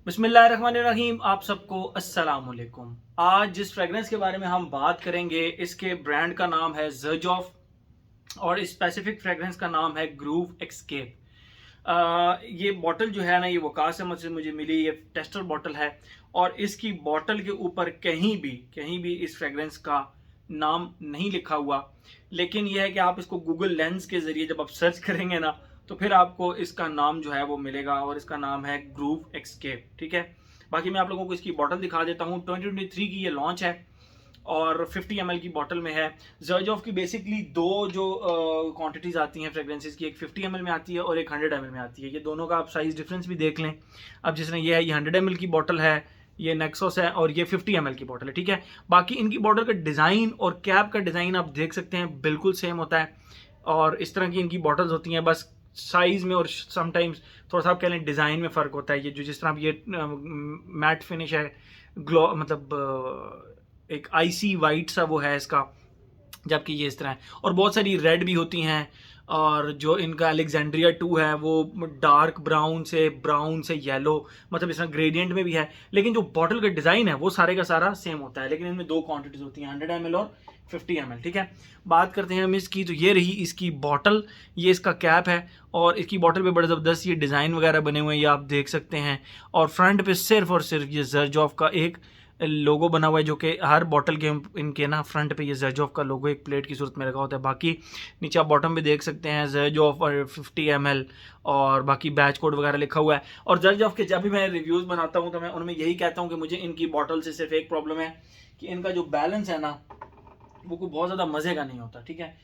बिस्मिल्लाहिर्रहमानिर्रहीम। आप सबको अस्सलाम वालेकुम। आज जिस फ्रेगरेंस के बारे में हम बात करेंगे इसके ब्रांड का नाम है ज़र्जॉफ और इस स्पेसिफिक फ्रेगरेंस का नाम है ग्रूव एक्सकेप। ये बॉटल जो है ना, ये वकास अहमद से मुझे मिली, ये टेस्टर बॉटल है और इसकी बॉटल के ऊपर कहीं भी इस फ्रेगरेंस का नाम नहीं लिखा हुआ। लेकिन यह है कि आप इसको गूगल लेंस के ज़रिए जब आप सर्च करेंगे ना, तो फिर आपको इसका नाम जो है वो मिलेगा और इसका नाम है ग्रूव एक्सकेप। ठीक है, बाकी मैं आप लोगों को इसकी बॉटल दिखा देता हूँ। 2023 की ये लॉन्च है और 50 ml की बॉटल में है। ज़र्जॉफ की बेसिकली दो जो क्वांटिटीज़ आती हैं फ्रेगरेंसेस की, एक 50 ml में आती है और एक 100 ml में आती है। ये दोनों का आप साइज़ डिफरेंस भी देख लें। अब जिसने ये है, ये 100 ml की बॉटल है, ये नेक्सोस है, और ये 50 ml की बॉटल है। ठीक है, बाकी इनकी बॉटल का डिज़ाइन और कैप का डिज़ाइन आप देख सकते हैं, बिल्कुल सेम होता है और इस तरह की इनकी बॉटल्स होती हैं। बस साइज में और समटाइम्स थोड़ा सा आप कह लें डिज़ाइन में फ़र्क होता है। ये जो जिस तरह ये मैट फिनिश है, ग्लो मतलब एक आईसी वाइट सा वो है इसका, जबकि ये इस तरह है। और बहुत सारी रेड भी होती हैं और जो इनका अलेक्जेंड्रिया 2 है वो डार्क ब्राउन से येलो, मतलब इस तरह ग्रेडियंट में भी है। लेकिन जो बॉटल का डिज़ाइन है वो सारे का सारा सेम होता है। लेकिन इनमें दो क्वांटिटीज होती हैं, 100 ml और 50 ml। ठीक है, बात करते हैं हम इसकी। तो ये रही इसकी बॉटल, ये इसका कैप है और इसकी बॉटल पे बड़े ज़बरदस्त ये डिज़ाइन वगैरह बने हुए हैं, ये आप देख सकते हैं। और फ्रंट पे सिर्फ और सिर्फ ये ज़र्जॉफ का एक लोगो बना हुआ है, जो कि हर बॉटल के इनके ना फ्रंट पे ये ज़र्जॉफ का लोगो एक प्लेट की सूरत में लगा होता है। बाकी नीचे आप बॉटम पे देख सकते हैं ज़र्जॉफ और 50 ml और बाकी बैच कोड वगैरह लिखा हुआ है। और ज़र्जॉफ के जब भी मैं रिव्यूज़ बनाता हूँ तो मैं उनमें यही कहता हूँ कि मुझे इनकी बॉटल से सिर्फ एक प्रॉब्लम है कि इनका जो बैलेंस है ना, वो कोई बहुत ज़्यादा मज़े का नहीं होता। ठीक है,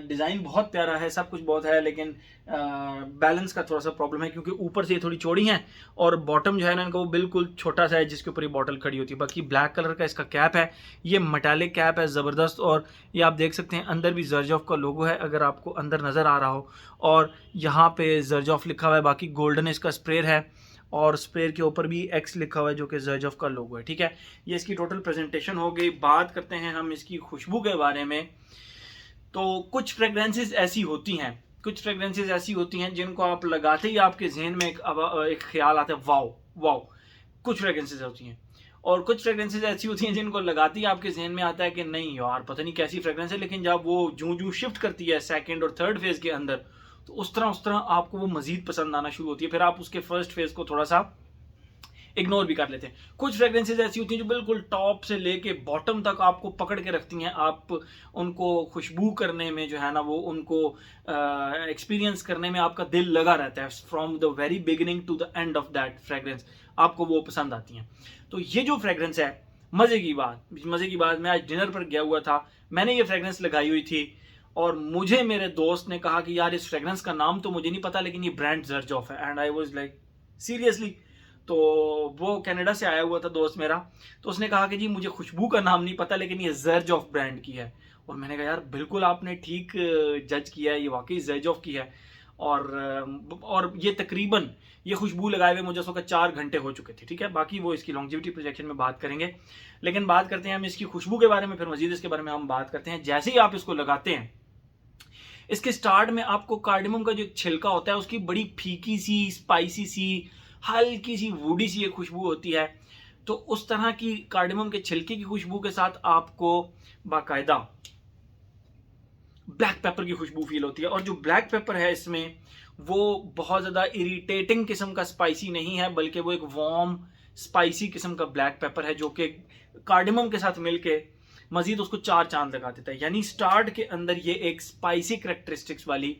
डिज़ाइन बहुत प्यारा है, सब कुछ बहुत है, लेकिन बैलेंस का थोड़ा सा प्रॉब्लम है क्योंकि ऊपर से ये थोड़ी चौड़ी हैं और बॉटम जो है ना इनका वो बिल्कुल छोटा सा है जिसके ऊपर ये बॉटल खड़ी होती है। बाकी ब्लैक कलर का इसका कैप है, ये मेटालिक कैप है ज़बरदस्त। और ये आप देख सकते हैं अंदर भी ज़र्जॉफ का लोगो है, अगर आपको अंदर नज़र आ रहा हो, और यहाँ पे ज़र्जॉफ लिखा हुआ है। बाकी गोल्डन इसका स्प्रे है और स्प्रे के ऊपर भी एक्स लिखा हुआ है जो कि ज़र्जॉफ का लोगो है। ठीक है, ये इसकी टोटल प्रेजेंटेशन हो गई। बात करते हैं हम इसकी खुशबू के बारे में। तो कुछ फ्रेगरेंसेस ऐसी होती हैं जिनको आप लगाते ही आपके जहन में एक ख्याल आता है, वाओ वाओ। कुछ फ्रेगरेंसेस होती हैं और कुछ फ्रेगरेंसेस ऐसी होती हैं जिनको लगाते ही आपके जहन में आता है कि नहीं यार पता नहीं कैसी फ्रेगरेंस है, लेकिन जब वो जूं शिफ्ट करती है सेकंड और थर्ड फेज के अंदर, तो उस तरह आपको वो मजीद पसंद आना शुरू होती है। फिर आप उसके फर्स्ट फेज को थोड़ा सा इग्नोर भी कर लेते हैं। कुछ फ्रेगरेंसेज ऐसी होती हैं जो बिल्कुल टॉप से लेके बॉटम तक आपको पकड़ के रखती हैं। आप उनको खुशबू करने में जो है ना, वो उनको एक्सपीरियंस करने में आपका दिल लगा रहता है। From the very beginning to the end of that fragrance आपको वो पसंद आती हैं। तो ये जो फ्रेगरेंस है, मज़े की बात, मैं आज डिनर पर गया हुआ था, मैंने ये फ्रेगरेंस लगाई हुई थी और मुझे मेरे दोस्त ने कहा कि यार इस फ्रेगरेंस का नाम तो मुझे नहीं पता, लेकिन ये ब्रांड ज़र्जॉफ है। And I was like seriously. तो वो कनाडा से आया हुआ था दोस्त मेरा, तो उसने कहा कि जी मुझे खुशबू का नाम नहीं पता, लेकिन ये ज़र्जॉफ ब्रांड की है। और मैंने कहा यार बिल्कुल आपने ठीक जज किया है, ये वाकई ज़र्जॉफ की है। और ये तकरीबन ये खुशबू लगाए हुए मुझे उस वक्त 4 घंटे हो चुके थे। ठीक है, बाकी वो इसकी लॉन्जिविटी प्रोजेक्शन में बात करेंगे, लेकिन बात करते हैं हम इसकी खुशबू के बारे में। फिर मजीद इसके बारे में हम बात करते हैं। जैसे ही आप इसको लगाते हैं, इसके स्टार्ट में आपको कार्डमम का जो छिलका होता है उसकी बड़ी फीकी सी, स्पाइसी सी, हल्की सी वुडी सी एक खुशबू होती है। तो उस तरह की कार्डमम के छिलके की खुशबू के साथ आपको बाकायदा ब्लैक पेपर की खुशबू फील होती है। और जो ब्लैक पेपर है इसमें, वो बहुत ज़्यादा इरिटेटिंग किस्म का स्पाइसी नहीं है, बल्कि वो एक वार्म स्पाइसी किस्म का ब्लैक पेपर है जो कि कार्डमम के साथ मिलके मजीद उसको 4 चांद लगा देता है। यानी स्टार्ट के अंदर ये एक स्पाइसी करेक्टरिस्टिक्स वाली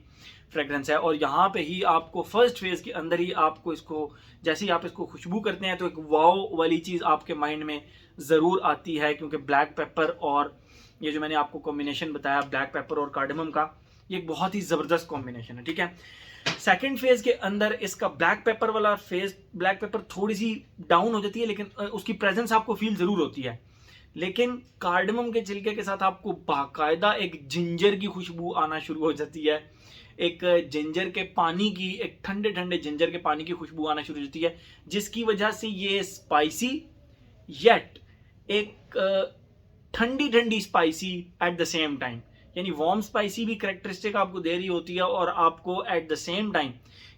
फ्रेगरेंस है और यहाँ पे ही आपको फर्स्ट फेज के अंदर ही आपको इसको, जैसे ही आप इसको खुशबू करते हैं तो एक वाओ वाली चीज़ आपके माइंड में ज़रूर आती है, क्योंकि ब्लैक पेपर और ये जो मैंने आपको कॉम्बिनेशन बताया ब्लैक पेपर और कार्डमम का, ये एक बहुत ही ज़बरदस्त कॉम्बिनेशन है। ठीक है, सेकेंड फेज के अंदर इसका ब्लैक पेपर वाला फेज, ब्लैक पेपर थोड़ी सी डाउन हो जाती है, लेकिन उसकी प्रेजेंस आपको फील ज़रूर होती है। लेकिन कार्डमम के छिलके के साथ आपको बाकायदा एक जिंजर की खुशबू आना शुरू हो जाती है। एक जिंजर के पानी की, एक ठंडे ठंडे जिंजर के पानी की खुशबू आना शुरू हो जाती है, जिसकी वजह से ये स्पाइसी येट एक ठंडी ठंडी spicy at the same time, यानी वार्म स्पाइसी भी करेक्टरिस्टिक आपको दे रही होती है, और आपको एट द सेम टाइम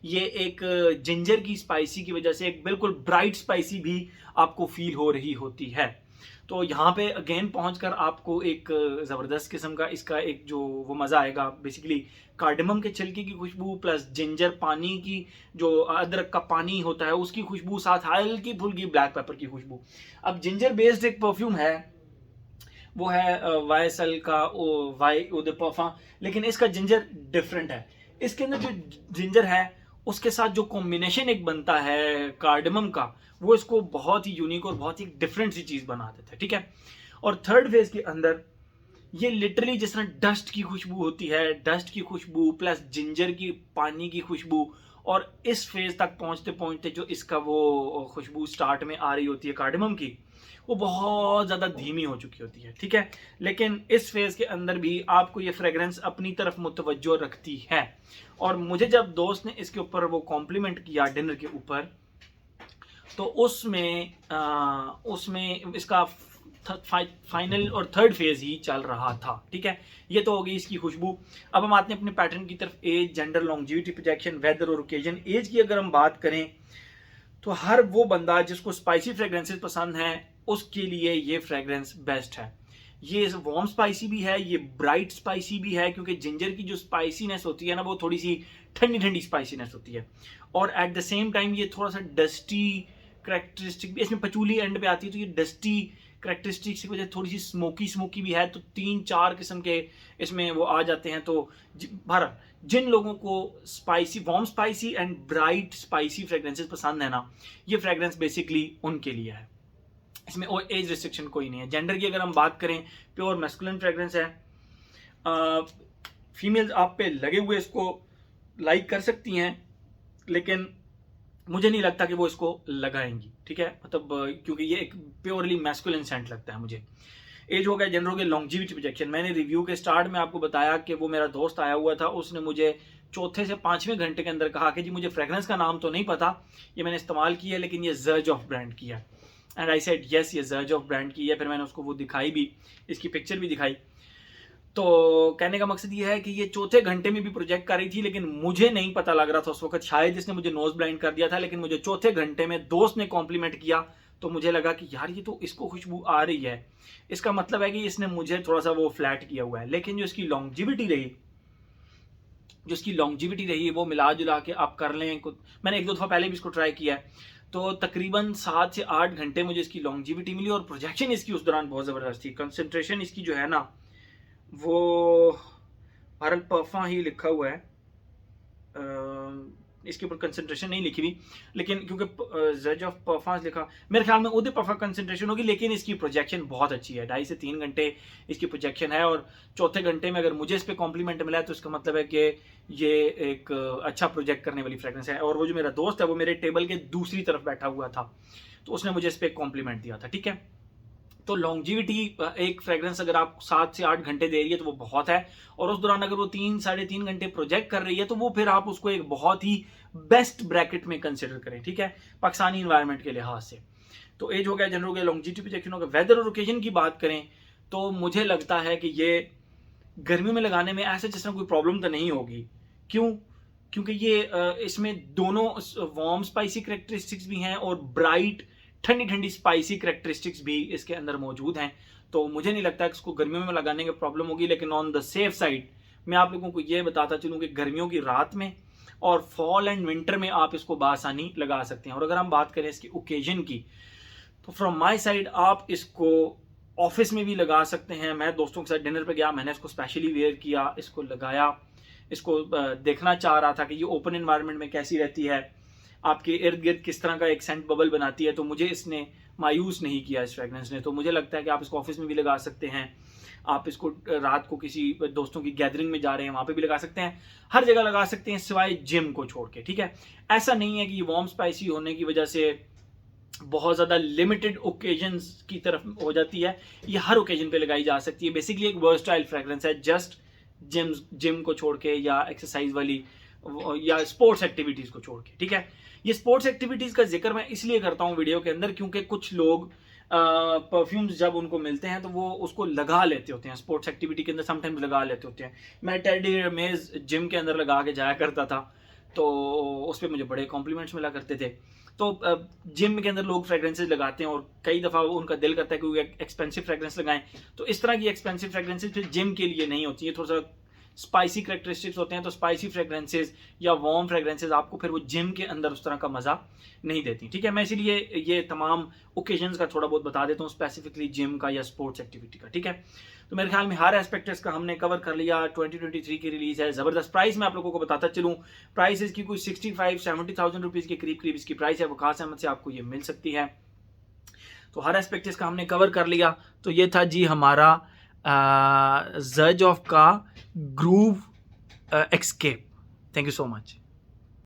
ये एक जिंजर की स्पाइसी की वजह से एक बिल्कुल ब्राइट स्पाइसी भी आपको फील हो रही होती है। तो यहाँ पे अगेन पहुंचकर आपको एक ज़बरदस्त किस्म का इसका एक जो वो मज़ा आएगा। बेसिकली कार्डमम के छिलके की खुशबू प्लस जिंजर पानी की, जो अदरक का पानी होता है उसकी खुशबू, साथ हल्की फुल्की ब्लैक पेपर की खुशबू। अब जिंजर बेस्ड एक परफ्यूम है, वो है वाईएसएल का वाई उदय परफ्यूम, लेकिन इसका जिंजर डिफरेंट है। इसके अंदर जो जिंजर है उसके साथ जो कॉम्बिनेशन एक बनता है कार्डमम का, वो इसको बहुत ही यूनिक और बहुत ही डिफरेंट सी चीज बना देता है, ठीक है। और थर्ड फेज के अंदर ये लिटरली जिस तरह डस्ट की खुशबू होती है, डस्ट की खुशबू प्लस जिंजर की पानी की खुशबू, और इस फेज तक पहुंचते पहुंचते जो इसका वो खुशबू स्टार्ट में आ रही होती है कार्डमम की, वो बहुत ज़्यादा धीमी हो चुकी होती है, ठीक है। लेकिन इस फेज के अंदर भी आपको ये फ्रेग्रेंस अपनी तरफ मुतवज्जो रखती है। और मुझे जब दोस्त ने इसके ऊपर वो कॉम्प्लीमेंट किया डिनर के ऊपर, तो उसमें इसका फाइनल और थर्ड फेज ही चल रहा था, ठीक है। ये तो हो गई इसकी खुशबू। अब हम आते हैं अपने पैटर्न की तरफ। Age, gender, longevity, projection, weather और ओकेजन। एज की अगर हम बात करें तो हर वो बंदा जिसको स्पाइसी फ्रेग्रेंसेस पसंद हैं उसके लिए ये फ्रेग्रेंस बेस्ट है। ये वार्म स्पाइसी भी है, ये ब्राइट स्पाइसी भी है, क्योंकि जिंजर की जो स्पाइसीनेस होती है ना, वो थोड़ी सी ठंडी ठंडी स्पाइसीनेस होती है, और एट द सेम टाइम ये थोड़ा सा डस्टी करेक्टरिस्टिक भी इसमें पचूली एंड पे आती है, तो ये डस्टी करेक्टरिस्टिक्स की वजह थोड़ी सी स्मोकी स्मोकी भी है। तो 3-4 किस्म के इसमें वो आ जाते हैं। तो भारत जिन लोगों को spicy, warm spicy and bright spicy fragrances पसंद है ना, ये फ्रेग्रेंस बेसिकली उनके लिए है। इसमें और एज रिस्ट्रिक्शन कोई नहीं है। जेंडर की अगर हम बात करें, प्योर मैस्कुलिन फ्रेग्रेंस है। फीमेल्स आप पे लगे हुए इसको लाइक कर सकती हैं, लेकिन मुझे नहीं लगता कि वो इसको लगाएंगी, ठीक है। मतलब क्योंकि ये एक प्योरली मैस्कुलिन सेंट लगता है मुझे। एज हो गया, जेंडर हो गया, लॉन्जिविटी, प्रोजेक्शन। मैंने रिव्यू के स्टार्ट में आपको बताया कि वो मेरा दोस्त आया हुआ था, उसने मुझे चौथे से 5वें घंटे के अंदर कहा कि जी मुझे फ्रेग्रेंस का नाम तो नहीं पता, ये मैंने इस्तेमाल किया है, लेकिन ये जर्ज ऑफ ब्रांड की है। एंड आई सेड यस, ये जर्ज ऑफ ब्रांड की है। फिर मैंने उसको वो दिखाई भी, इसकी पिक्चर भी दिखाई। तो कहने का मकसद ये है कि ये चौथे घंटे में भी प्रोजेक्ट कर रही थी, लेकिन मुझे नहीं पता लग रहा था उस वक्त, शायद इसने मुझे नोज ब्लाइंड कर दिया था। लेकिन मुझे चौथे घंटे में दोस्त ने कॉम्प्लीमेंट किया, तो मुझे लगा कि यार ये तो इसको खुशबू आ रही है, इसका मतलब है कि इसने मुझे थोड़ा सा वो फ्लैट किया हुआ है। लेकिन जो इसकी लॉन्जिविटी रही वो मिला जुला के आप कर लें। मैंने 1-2 दफ़ा पहले भी इसको ट्राई किया है, तो तकरीबन 7 से 8 घंटे मुझे इसकी लॉन्जिविटी मिली, और प्रोजेक्शन इसकी उस दौरान बहुत ज़बरदस्त थी। कंसंट्रेशन इसकी जो है ना, वो भारत परफा ही लिखा हुआ है, इसके ऊपर कंसंट्रेशन नहीं लिखी हुई, लेकिन क्योंकि जज ऑफ परफॉर्मेंस लिखा, मेरे ख्याल में उधर परफा कंसंट्रेशन होगी। लेकिन इसकी प्रोजेक्शन बहुत अच्छी है, 2.5 से 3 घंटे इसकी प्रोजेक्शन है, और चौथे घंटे में अगर मुझे इस पर कॉम्प्लीमेंट मिला है तो इसका मतलब है कि ये एक अच्छा प्रोजेक्ट करने वाली फ्रेग्रेंस है। और वो जो मेरा दोस्त है वो मेरे टेबल के दूसरी तरफ बैठा हुआ था, तो उसने मुझे इस पर कॉम्प्लीमेंट दिया था, ठीक है। तो लॉन्जिविटी एक फ्रेग्रेंस अगर आप 7 से 8 घंटे दे रही है तो वो बहुत है, और उस दौरान अगर वो 3-3.5 घंटे प्रोजेक्ट कर रही है तो वो फिर आप उसको एक बहुत ही बेस्ट ब्रैकेट में कंसिडर करें, ठीक है, पाकिस्तानी इन्वायरमेंट के लिहाज से। तो एज हो गया, जेंडर हो गया, लॉन्जिविटी, प्रोजेक्शन हो गया। वेदर और ओकेजन की बात करें तो मुझे लगता है कि ये गर्मियों में लगाने में ऐसे जिस तरह कोई प्रॉब्लम तो नहीं होगी। क्यों? क्योंकि ये इसमें दोनों वार्म स्पाइसी करेक्टरिस्टिक्स भी हैं और ब्राइट ठंडी ठंडी स्पाइसी करेक्टरिस्टिक्स भी इसके अंदर मौजूद हैं। तो मुझे नहीं लगता कि इसको गर्मियों में लगाने की प्रॉब्लम होगी। लेकिन ऑन द सेफ साइड मैं आप लोगों को ये बताता चलूँ कि गर्मियों की रात में और फॉल एंड विंटर में आप इसको बासानी लगा सकते हैं। और अगर हम बात करें इसकी ओकेजन की, तो फ्रॉम माई साइड आप इसको ऑफिस में भी लगा सकते हैं। मैं दोस्तों के साथ डिनर पे गया, मैंने इसको स्पेशली वेयर किया, इसको लगाया, इसको देखना चाह रहा था कि ये ओपन एनवायरनमेंट में कैसी रहती है, आपके इर्द गिर्द किस तरह का एक सेंट बबल बनाती है। तो मुझे इसने मायूस नहीं किया इस फ्रेग्रेंस ने। तो मुझे लगता है कि आप इसको ऑफिस में भी लगा सकते हैं, आप इसको रात को किसी दोस्तों की गैदरिंग में जा रहे हैं वहां पे भी लगा सकते हैं, हर जगह लगा सकते हैं सिवाय जिम को छोड़ के, ठीक है। ऐसा नहीं है कि ये वार्म स्पाइसी होने की वजह से बहुत ज़्यादा लिमिटेड ओकेजन्स की तरफ हो जाती है, ये हर ओकेजन पे लगाई जा सकती है। बेसिकली एक वर्सटाइल फ्रेग्रेंस है, जस्ट जिम को छोड़ के या एक्सरसाइज वाली या स्पोर्ट्स एक्टिविटीज़ को छोड़ के, ठीक है। ये स्पोर्ट्स एक्टिविटीज़ का जिक्र मैं इसलिए करता हूँ वीडियो के अंदर क्योंकि कुछ लोग परफ्यूम्स जब उनको मिलते हैं तो वो उसको लगा लेते होते हैं, स्पोर्ट्स एक्टिविटी के अंदर समटाइम्स लगा लेते होते हैं। मैं टेडी रमेज जिम के अंदर लगा के जाया करता था, तो उस पर मुझे बड़े कॉम्प्लीमेंट्स मिला करते थे। तो जिम के अंदर लोग फ्रेग्रेंसेज लगाते हैं और कई दफ़ा उनका दिल करता है कि वो एक्सपेंसिव फ्रेग्रेंस लगाएं, तो इस तरह की एक्सपेंसिव फ्रेग्रेंसेज फिर जिम के लिए नहीं होती है, थोड़ा सा स्पाइसी करेक्टरिस्टिक्स होते हैं, तो स्पाइसी फ्रेग्रेंसेज या वार्म फ्रेग्रेंसेज आपको फिर वो जिम के अंदर उस तरह का मज़ा नहीं देती। ठीक है, मैं इसीलिए ये तमाम ओकेजन्स का थोड़ा बहुत बता देता हूँ, स्पेसिफिकली जिम का या स्पोर्ट्स एक्टिविटी का। ठीक है, तो मेरे ख्याल में हर एस्पेक्ट इसका हमने कवर कर लिया। 2023 की रिलीज है, ज़बरदस्त। प्राइस मैं आप लोगों को बताता चलूँ, प्राइस इसकी कोई 65-70,000 रुपीज़ के करीब करीब इसकी प्राइस है। वकास अहमद से आपको ये मिल सकती है। तो हर एस्पेक्ट इसका हमने कवर कर लिया। तो ये था जी हमारा ज़र्ज ऑफ का groove escape. Thank you so much.